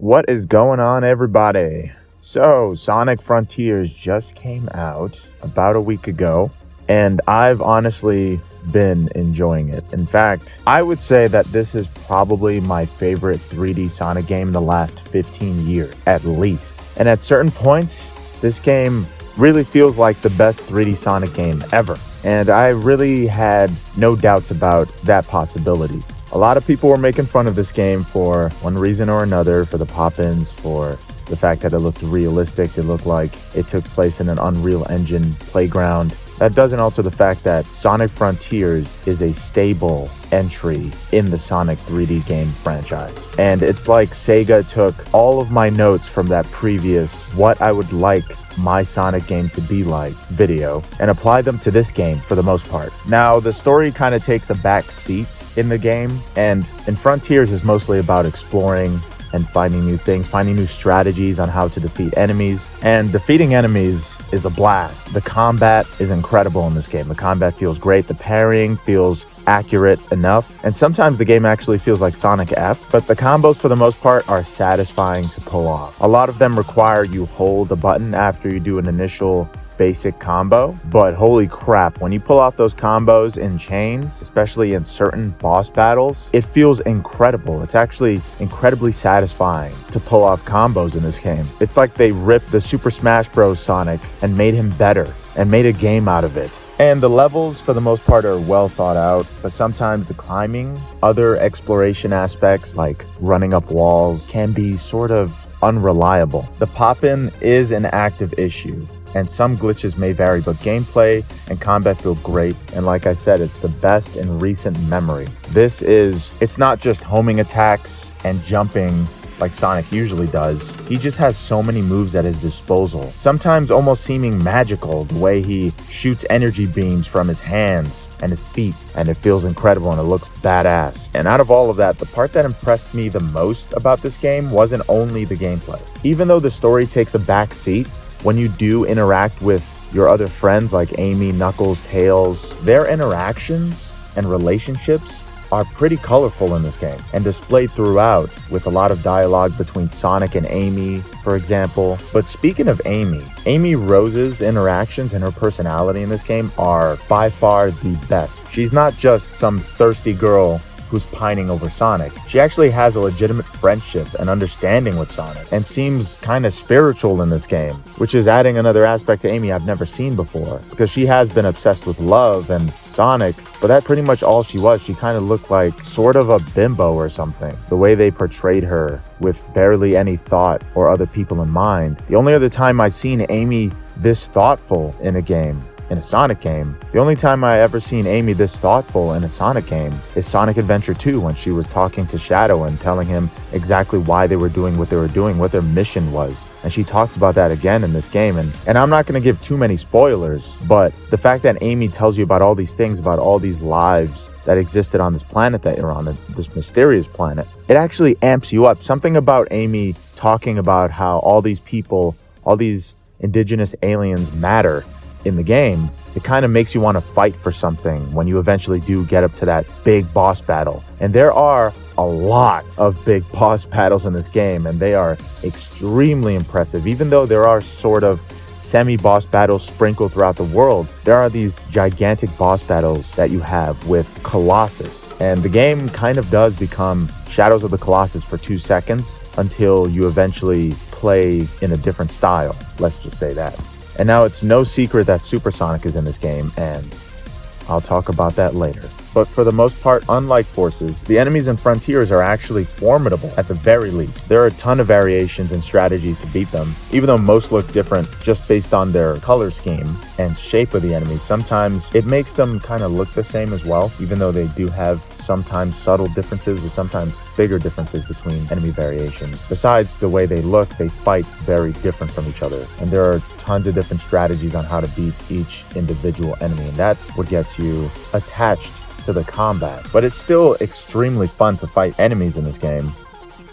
What is going on, everybody? So, Sonic Frontiers just came out about a week ago, and I've honestly been enjoying it. In fact, I would say that this is probably my favorite 3D Sonic game in the last 15 years, at least. And at certain points, this game really feels like the best 3D Sonic game ever. And I really had no doubts about that possibility. A lot of people were making fun of this game for one reason or another, for the pop-ins, for the fact that it looked realistic. It looked like it took place in an Unreal Engine playground. That doesn't alter the fact that Sonic Frontiers is a stable entry in the Sonic 3D game franchise. And it's like Sega took all of my notes from that previous what I would like my Sonic game to be like video and applied them to this game for the most part. Now, the story kind of takes a back seat in the game, and in Frontiers is mostly about exploring and finding new things, finding new strategies on how to defeat enemies. And defeating enemies is a blast. The combat is incredible in this game. The combat feels great. The parrying feels accurate enough. And sometimes the game actually feels like Sonic F, but the combos for the most part are satisfying to pull off. A lot of them require you hold a button after you do an initial basic combo, but holy crap, when you pull off those combos in chains, especially in certain boss battles, it feels incredible. It's actually incredibly satisfying to pull off combos in this game. It's like they ripped the Super Smash Bros. Sonic and made him better and made a game out of it. And the levels, for the most part, are well thought out, but sometimes the climbing, other exploration aspects like running up walls, can be sort of unreliable. The pop-in is an active issue, and some glitches may vary, but gameplay and combat feel great. And like I said, it's the best in recent memory. It's not just homing attacks and jumping like Sonic usually does. He just has so many moves at his disposal, sometimes almost seeming magical, the way he shoots energy beams from his hands and his feet, and it feels incredible and it looks badass. And out of all of that, the part that impressed me the most about this game wasn't only the gameplay. Even though the story takes a back seat, when you do interact with your other friends like Amy, Knuckles, Tails, their interactions and relationships are pretty colorful in this game and displayed throughout, with a lot of dialogue between Sonic and Amy, for example. But speaking of Amy Rose's interactions and her personality in this game are by far the best. She's not just some thirsty girl who's pining over Sonic. She actually has a legitimate friendship and understanding with Sonic and seems kind of spiritual in this game, which is adding another aspect to Amy I've never seen before, because she has been obsessed with love and Sonic, but that's pretty much all she was. She kind of looked like sort of a bimbo or something. The way they portrayed her with barely any thought or other people in mind. The only other time I've seen Amy this thoughtful in a Sonic game, the only time I ever seen Amy this thoughtful in a Sonic game is Sonic Adventure 2, when she was talking to Shadow and telling him exactly why they were doing what they were doing, what their mission was. And she talks about that again in this game. And I'm not going to give too many spoilers, but the fact that Amy tells you about all these things, about all these lives that existed on this planet that you're on, this mysterious planet, it actually amps you up. Something about Amy talking about how all these people, all these indigenous aliens matter in the game, it kind of makes you want to fight for something when you eventually do get up to that big boss battle. And there are a lot of big boss battles in this game, and they are extremely impressive. Even though there are sort of semi-boss battles sprinkled throughout the world, there are these gigantic boss battles that you have with Colossus. And the game kind of does become Shadows of the Colossus for 2 seconds until you eventually play in a different style. Let's just say that. And now it's no secret that Supersonic is in this game, and I'll talk about that later. But for the most part, unlike Forces, the enemies in Frontiers are actually formidable at the very least. There are a ton of variations and strategies to beat them, even though most look different just based on their color scheme and shape of the enemies. Sometimes it makes them kind of look the same as well, even though they do have sometimes subtle differences or sometimes bigger differences between enemy variations. Besides the way they look, they fight very different from each other. And there are tons of different strategies on how to beat each individual enemy, and that's what gets you attached to the combat. But it's still extremely fun to fight enemies in this game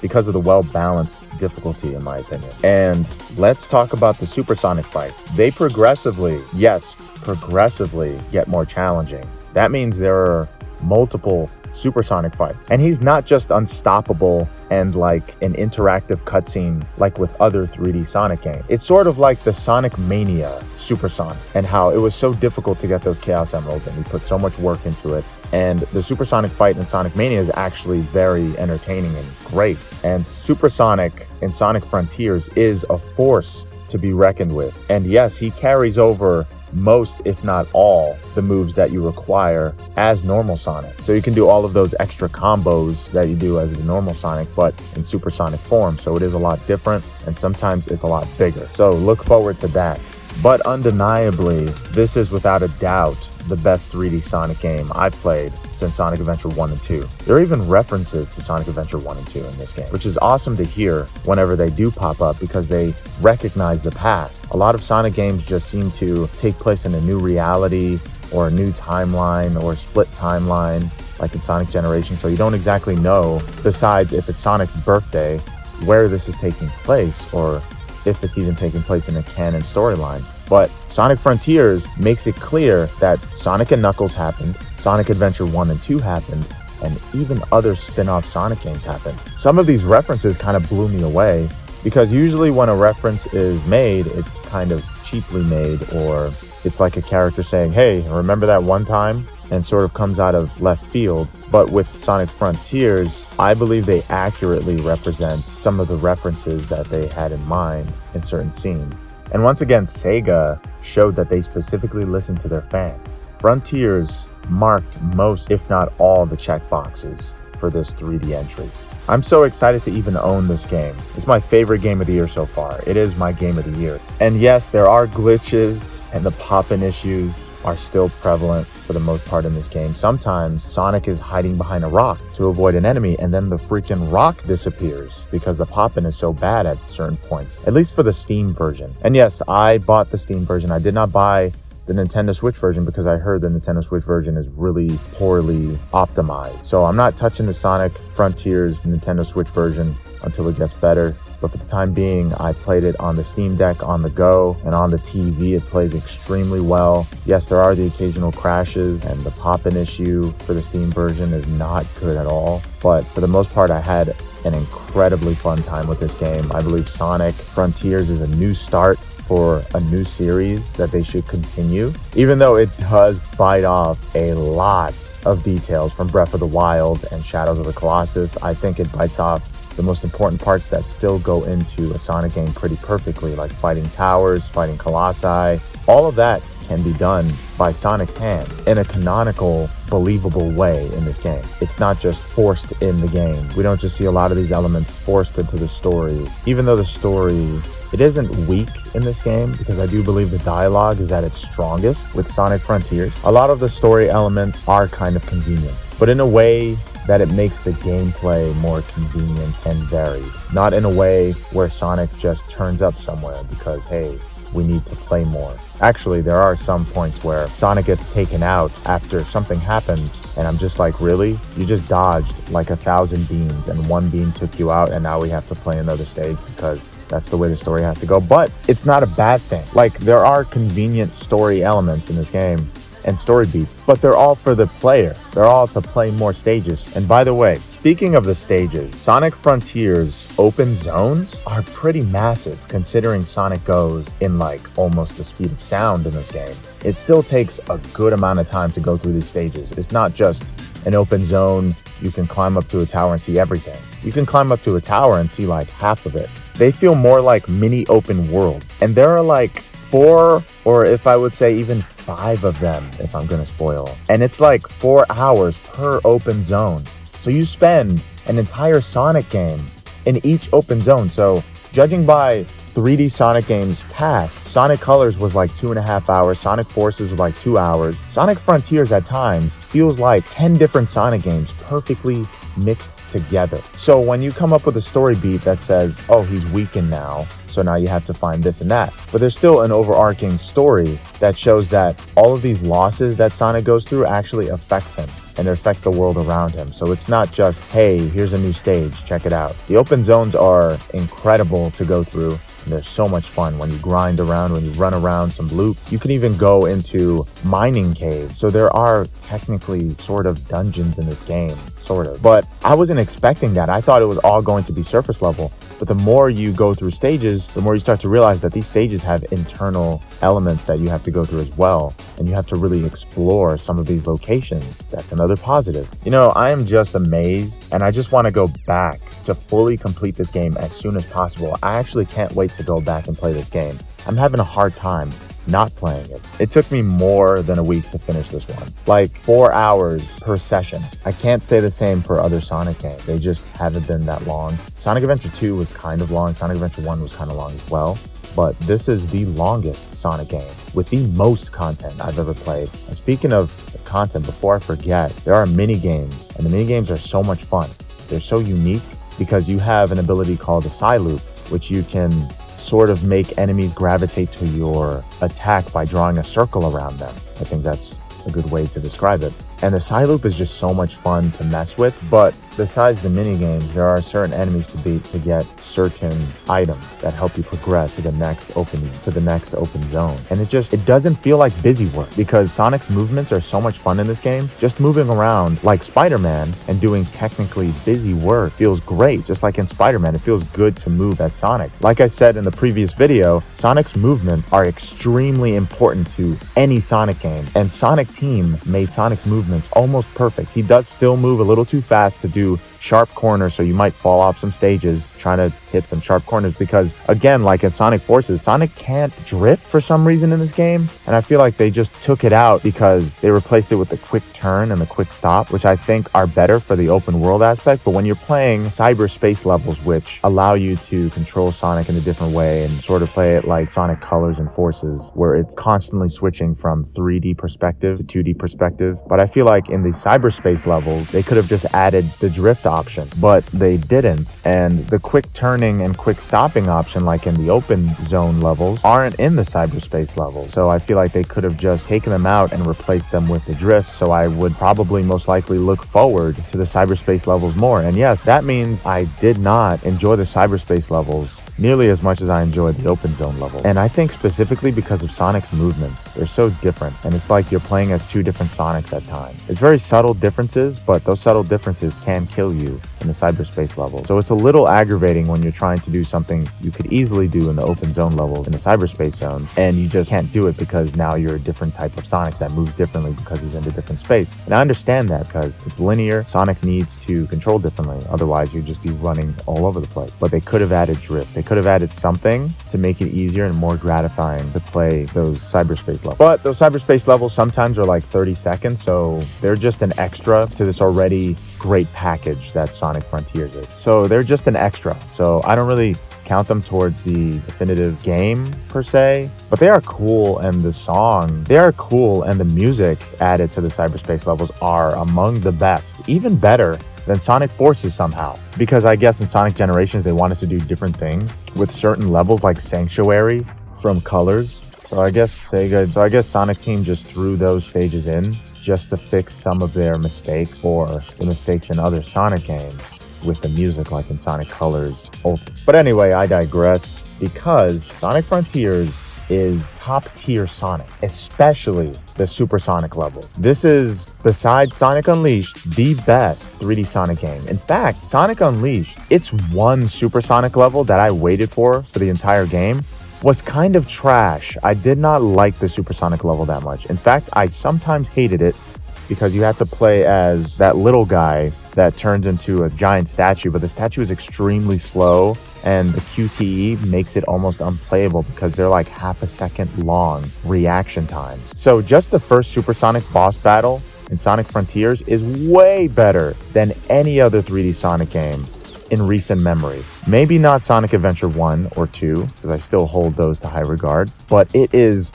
because of the well-balanced difficulty, in my opinion. And let's talk about the Supersonic fights. They progressively get more challenging. That means there are multiple supersonic fights. And he's not just unstoppable and like an interactive cutscene like with other 3D Sonic games. It's sort of like the Sonic Mania Supersonic, and how it was so difficult to get those Chaos Emeralds, and we put so much work into it. And the Supersonic fight in Sonic Mania is actually very entertaining and great. And Supersonic in Sonic Frontiers is a force to be reckoned with. And yes, he carries over most, if not all, the moves that you require as normal Sonic. So you can do all of those extra combos that you do as the normal Sonic, but in supersonic form. So it is a lot different, and sometimes it's a lot bigger. So look forward to that. But undeniably, this is without a doubt the best 3D Sonic game I've played since Sonic Adventure 1 and 2. There are even references to Sonic Adventure 1 and 2 in this game, which is awesome to hear whenever they do pop up because they recognize the past. A lot of Sonic games just seem to take place in a new reality or a new timeline or a split timeline, like in Sonic Generations, so you don't exactly know, besides if it's Sonic's birthday, where this is taking place or if it's even taking place in a canon storyline. But Sonic Frontiers makes it clear that Sonic and Knuckles happened, Sonic Adventure 1 and 2 happened, and even other spin-off Sonic games happened. Some of these references kind of blew me away, because usually when a reference is made, it's kind of cheaply made, or it's like a character saying, hey, remember that one time? And sort of comes out of left field. But with Sonic Frontiers, I believe they accurately represent some of the references that they had in mind in certain scenes. And once again, Sega showed that they specifically listened to their fans. Frontiers marked most, if not all, the checkboxes for this 3D entry. I'm so excited to even own this game. It's my favorite game of the year so far. It is my game of the year. And yes, there are glitches, and the pop-in issues are still prevalent for the most part in this game. Sometimes Sonic is hiding behind a rock to avoid an enemy, and then the freaking rock disappears because the pop-in is so bad at certain points, at least for the Steam version. And yes, I bought the Steam version. I did not buy the Nintendo Switch version because I heard the Nintendo Switch version is really poorly optimized. So I'm not touching the Sonic Frontiers Nintendo Switch version until it gets better. But for the time being, I played it on the Steam Deck, on the go, and on the TV. It plays extremely well. Yes, there are the occasional crashes, and the pop-in issue for the Steam version is not good at all. But for the most part, I had an incredibly fun time with this game. I believe Sonic Frontiers is a new start for a new series that they should continue, even though it does bite off a lot of details from Breath of the Wild and Shadows of the Colossus. I think it bites off the most important parts that still go into a Sonic game pretty perfectly, like fighting towers, fighting Colossi. All of that can be done by Sonic's hands in a canonical, believable way in this game. It's not just forced in the game. We don't just see a lot of these elements forced into the story, even though the story, it isn't weak in this game, because I do believe the dialogue is at its strongest with Sonic Frontiers. A lot of the story elements are kind of convenient, but in a way that it makes the gameplay more convenient and varied. Not in a way where Sonic just turns up somewhere because, hey, we need to play more. Actually, there are some points where Sonic gets taken out after something happens, and I'm just like, really? You just dodged like 1,000 beams, and one beam took you out, and now we have to play another stage because that's the way the story has to go. But it's not a bad thing. Like, there are convenient story elements in this game and story beats, but they're all for the player. They're all to play more stages. And by the way, speaking of the stages, Sonic Frontiers open zones are pretty massive considering Sonic goes in like almost the speed of sound in this game. It still takes a good amount of time to go through these stages. It's not just an open zone, you can climb up to a tower and see everything. You can climb up to a tower and see like half of it. They feel more like mini open worlds. And there are like 4, or if I would say even 5 of them, if I'm gonna spoil. And it's like 4 hours per open zone. So you spend an entire Sonic game in each open zone. So judging by 3D Sonic games past, Sonic Colors was like 2.5 hours, Sonic Forces was like 2 hours. Sonic Frontiers at times feels like 10 different Sonic games perfectly mixed together. So when you come up with a story beat that says, oh, he's weakened now, so now you have to find this and that, but there's still an overarching story that shows that all of these losses that Sonic goes through actually affects him, and it affects the world around him. So it's not just, hey, here's a new stage, check it out. The open zones are incredible to go through. They're so much fun when you grind around, when you run around some loops. You can even go into mining caves. So there are technically sort of dungeons in this game, sort of. But I wasn't expecting that. I thought it was all going to be surface level. But the more you go through stages, the more you start to realize that these stages have internal elements that you have to go through as well. And you have to really explore some of these locations. That's another positive. You know, I am just amazed, and I just want to go back to fully complete this game as soon as possible. I actually can't wait to go back and play this game. I'm having a hard time not playing it. It took me more than a week to finish this one. Like 4 hours per session. I can't say the same for other Sonic games. They just haven't been that long. Sonic Adventure 2 was kind of long. Sonic Adventure 1 was kind of long as well. But this is the longest Sonic game with the most content I've ever played. And speaking of content, before I forget, there are mini games, and the mini games are so much fun. They're so unique because you have an ability called the Psy Loop, which you can sort of make enemies gravitate to your attack by drawing a circle around them. I think that's a good way to describe it. And the Psy Loop is just so much fun to mess with, but besides the mini games, there are certain enemies to beat to get certain items that help you progress to the next open zone. And it doesn't feel like busy work because Sonic's movements are so much fun in this game. Just moving around like Spider-Man and doing technically busy work feels great. Just like in Spider-Man, it feels good to move as Sonic. Like I said in the previous video, Sonic's movements are extremely important to any Sonic game, and Sonic Team made Sonic's movements almost perfect. He does still move a little too fast to do sharp corners, so you might fall off some stages trying to hit some sharp corners because, again, like in Sonic Forces, Sonic can't drift for some reason in this game, and I feel like they just took it out because they replaced it with the quick turn and the quick stop, which I think are better for the open world aspect. But when you're playing cyberspace levels, which allow you to control Sonic in a different way and sort of play it like Sonic Colors and Forces, where it's constantly switching from 3D perspective to 2D perspective. But I feel like in the cyberspace levels, they could have just added the drift option, but they didn't. And the quick turning and quick stopping option, like in the open zone levels, aren't in the cyberspace levels. So I feel like they could have just taken them out and replaced them with the drift. So I would probably most likely look forward to the cyberspace levels more. And yes, that means I did not enjoy the cyberspace levels nearly as much as I enjoyed the open zone level. And I think specifically because of Sonic's movements. They're so different, and it's like you're playing as two different Sonics at times. It's very subtle differences, but those subtle differences can kill you in the cyberspace level. So it's a little aggravating when you're trying to do something you could easily do in the open zone levels in the cyberspace zone, and you just can't do it because now you're a different type of Sonic that moves differently because he's in a different space. And I understand that because it's linear. Sonic needs to control differently. Otherwise, you'd just be running all over the place. But they could have added drift. They could have added something to make it easier and more gratifying to play those cyberspace levels. But those cyberspace levels sometimes are like 30 seconds, so they're just an extra to this already great package that Sonic Frontiers is. So they're just an extra. So I don't really count them towards the definitive game per se, but they are cool, and the music added to the cyberspace levels are among the best, even better than Sonic Forces somehow. Because I guess in Sonic Generations, they wanted to do different things with certain levels like Sanctuary from Colors. So I guess Sonic Team just threw those stages in just to fix some of their mistakes or the mistakes in other Sonic games with the music like in Sonic Colors Ultimate. But anyway, I digress because Sonic Frontiers is top tier Sonic, especially the Supersonic level. This is, besides Sonic Unleashed, the best 3D Sonic game. In fact, Sonic Unleashed, its one Supersonic level that I waited for the entire game, was kind of trash. I did not like the Supersonic level that much. In fact, I sometimes hated it because you had to play as that little guy that turns into a giant statue, but the statue is extremely slow, and the QTE makes it almost unplayable because they're like half a second long reaction times. So just the first Supersonic boss battle in Sonic Frontiers is way better than any other 3D Sonic game in recent memory. Maybe not Sonic Adventure 1 or 2, because I still hold those to high regard, but it is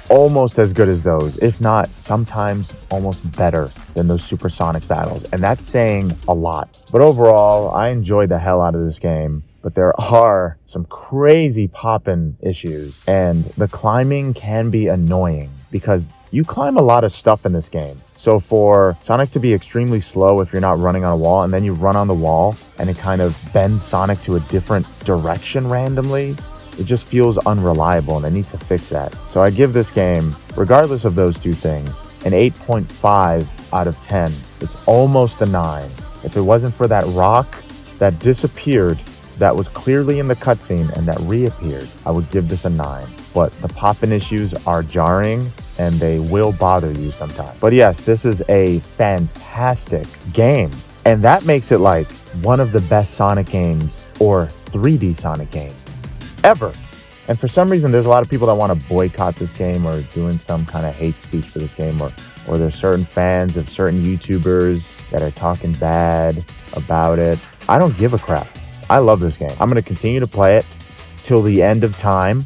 almost as good as those, if not sometimes almost better than those Supersonic battles. And that's saying a lot. But overall, I enjoyed the hell out of this game. But there are some crazy poppin' issues, and the climbing can be annoying because you climb a lot of stuff in this game. So for Sonic to be extremely slow if you're not running on a wall, and then you run on the wall and it kind of bends Sonic to a different direction randomly, It just feels unreliable, and I need to fix that. So I give this game, regardless of those two things, an 8.5 out of 10. It's almost a 9. If it wasn't for that rock that disappeared, that was clearly in the cutscene and that reappeared, I would give this a 9. But the pop-in issues are jarring and they will bother you sometimes. But yes, this is a fantastic game. And that makes it like one of the best Sonic games, or 3D Sonic games ever. And for some reason, there's a lot of people that want to boycott this game or doing some kind of hate speech for this game, or there's certain fans of certain YouTubers that are talking bad about it. I don't give a crap. I love this game. I'm going to continue to play it till the end of time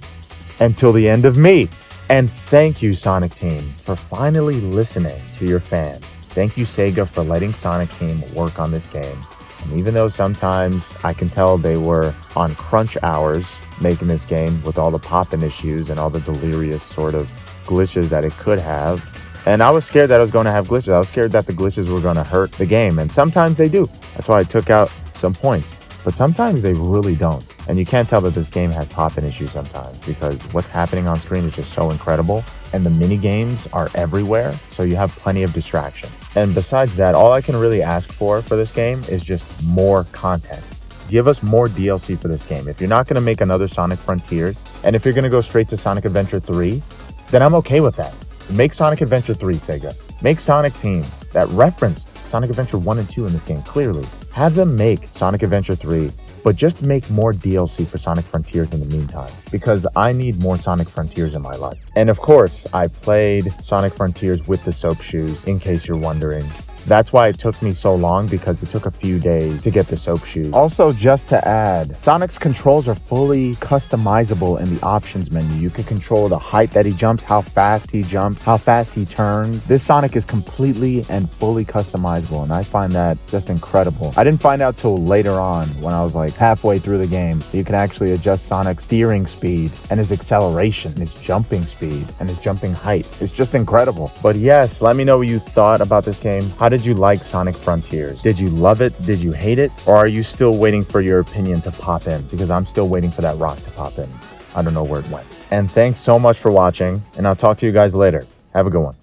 and till the end of me. And thank you, Sonic Team, for finally listening to your fans. Thank you, Sega, for letting Sonic Team work on this game. And even though sometimes I can tell they were on crunch hours making this game with all the pop-in issues and all the delirious sort of glitches that it could have. And I was scared that it was going to have glitches. I was scared that the glitches were going to hurt the game. And sometimes they do. That's why I took out some points. But sometimes they really don't. And you can't tell that this game has pop-in issues sometimes, because what's happening on screen is just so incredible. And the mini games are everywhere, so you have plenty of distraction. And besides that, all I can really ask for this game is just more content. Give us more DLC for this game. If you're not going to make another Sonic Frontiers, and if you're going to go straight to Sonic Adventure 3, then I'm okay with that. Make Sonic Adventure 3, Sega. Make Sonic Team, that referenced Sonic Adventure 1 and 2 in this game clearly. Have them make Sonic Adventure 3, but just make more DLC for Sonic Frontiers in the meantime, because I need more Sonic Frontiers in my life. And of course, I played Sonic Frontiers with the soap shoes, in case you're wondering. That's why it took me so long, because it took a few days to get the soap shoes. Also, just to add, Sonic's controls are fully customizable in the options menu. You can control the height that he jumps, how fast he jumps, how fast he turns. This Sonic is completely and fully customizable, and I find that just incredible. I didn't find out till later on, when I was like halfway through the game, you can actually adjust Sonic's steering speed and his acceleration, his jumping speed, and his jumping height. It's just incredible. But yes, let me know what you thought about this game. How did you like Sonic Frontiers? Did you love it? Did you hate it? Or are you still waiting for your opinion to pop in? Because I'm still waiting for that rock to pop in. I don't know where it went. And thanks so much for watching, and I'll talk to you guys later. Have a good one.